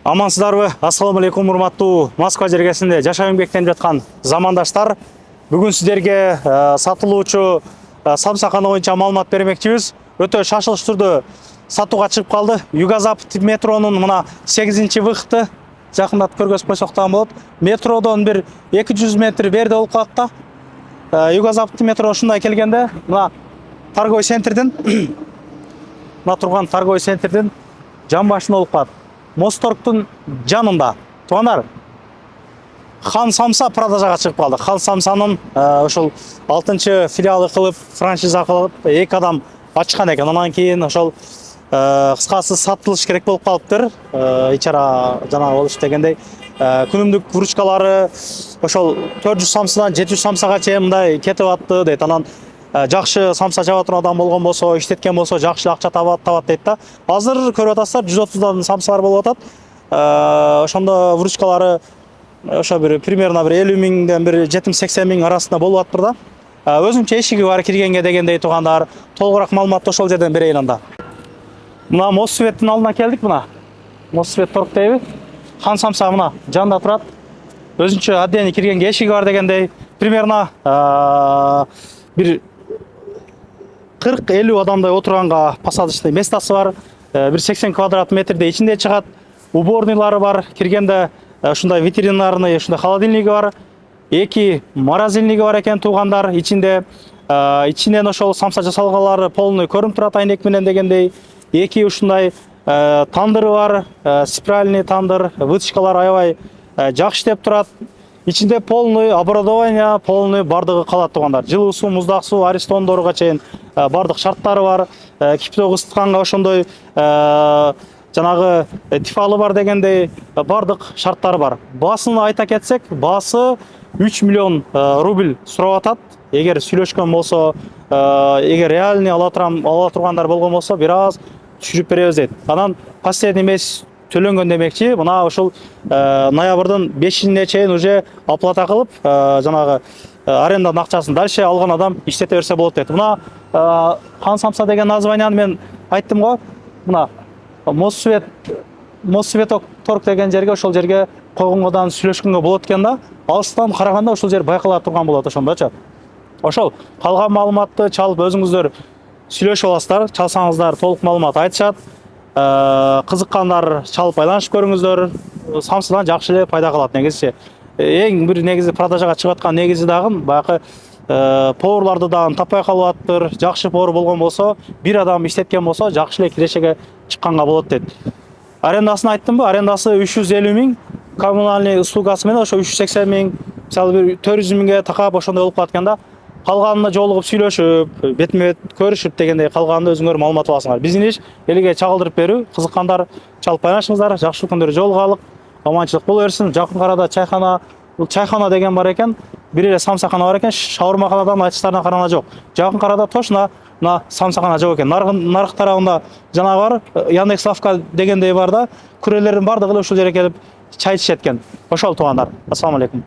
Амансыздарбы? Ассаламу алейкум, урматтуу Москва жергесинде жашап эмгектенип жаткан замандаштар. Бүгүн сиздерге сатылуучу самсакана боюнча маалымат бермекчибиз. Өтө шашылыш түрдө сатууга чыгып калды. Юго-Запад метронун мына 8-выхты жакындатып көргөзүп койсок да болот. Метродон бир 200 метр берде болуп калат да. Юго-Запад метро ушундай келгенде мына торговый центрдин мына турган торговый центрдин жан башында болуп калат. Мосторгтун жанында. Туугандар, Хан Самса продажага чыгып калды. Хан Самсанын ошол 6-чы филиалы кылып, франшиза кылып, 2 адам ачкан экен. Анан кийин ошол кыскасы сатылыш керек болуп калыптыр. Ичара жана болуш дегендей, күнүмдүк выручкалары ошол 400 самсадан 700 самсага чейин мындай кетип атты дейт. Анан жакшы самса жаба турган адам болгон болсо, иштеткен болсо жакшы акча табат дейт да. Азыр көрүп атасыздар 130дан самсалар болуп атат. Ошондо выручкалары ошо бир примерно бир 50 миңден бир 70-80 миң арасында болуп атпыр да. Өзүнчө эшиги бар киргенге дегендей туугандар. Толугураак маалыматты ошол жерден берейин анда. Мына Моссветтин алдына келдик мына. Моссвет торг дейби. Хан Самса мына жанында турат. Өзүнчө отдельный киргенге эшиги бар дегендей. Примерно бир 40-50 адамдай отурганга посадочный местасы бар. Бир 80 квадрат метрде ичинде чыгат. Уборныйлары бар. Киргенде ушундай ветеринарный, ушундай холодильниги бар. 2 морозильниги бар экен туугандар. Ичинен ошол самса жасалгалары полный көрүнүп турат айнек менен дегендей. 2 ушундай тандыры бар. Спиральный тандыр, вытяжкалар аябай жакшы иштеп турат. Ичинде полный оборудование, полный бардыгы калат туугандар. Жылуу суу, муздак суу, аристондорго чейин бардык шарттары бар. Киптөө ысытканга ошондой жанагы тифалы бар дегендей бардык шарттары бар. Баасын айта кетсек, баасы 3 миллион рубль сурап атат. Эгер сүйлөшкөн болсо, эгер реальный ала тургандар болгон болсо, бир аз түшүрүп беребиз дейт. Анан последний месяц төлөнгөн демекчи. Мына ошол ноябрдын 5-ине чейин уже оплата кылып, жанагы аренданын акчасын дальше алган адам иштете берсе болот дейт. Мына Хан Самса деген названияны мен айттым го. Мына Моссвет торг деген жерге, ошол жерге койгонгодан сүйлөшкөнгө болот экен да. Алыстан караганда ошол жер байкала турган болот ошондочу. Ошол калган маалыматты чалып өзүңүздөр сүйлөшүп аласыздар. Чалсаңыздар толук маалымат айтышат. Кызыккандар чалып байланышып көрүңүздөр. Самсадан жакшы эле пайда калат негизи. Эң бир негизи продажага чыгып аткан негизи дагы баягы поварларды дагы таппай калып аттыр. Жакшы повар болгон болсо, бир адам иштеткен болсо, жакшы эле кирешеге чыкканга болот дейт. Арендасын айттымбы? Арендасы 350 миң, коммунальный услугасы менен ошо 380 миң, мисалы бир 400 миңге такап ошондой болуп калат экен да. Калганына жолугуп сүйлөшүп, бетме-бет көрүшүп дегендей калганында өзүңөр маалымат аласыңар. Биздин иш элге чагылдырып берүү. Кызыккандар чалып байланышыңыздар. Жакшы күндөр жолугалык. Аманчылык боло берсин. Жакын арада чайхана, бул чайхана деген бар экен. Бир эле самсакана бар экен. Шаурмаканадан айтыштарына карана жок. Жакын арада точно мына самсакана жок экен. Нарык тарабында жанагы бар, Яндекс Лавка дегендей бар да. Күрөлөрдүн бардыгы ушул жерге келип чай ичишет экен. Ошол туугандар. Ассаламу алейкум.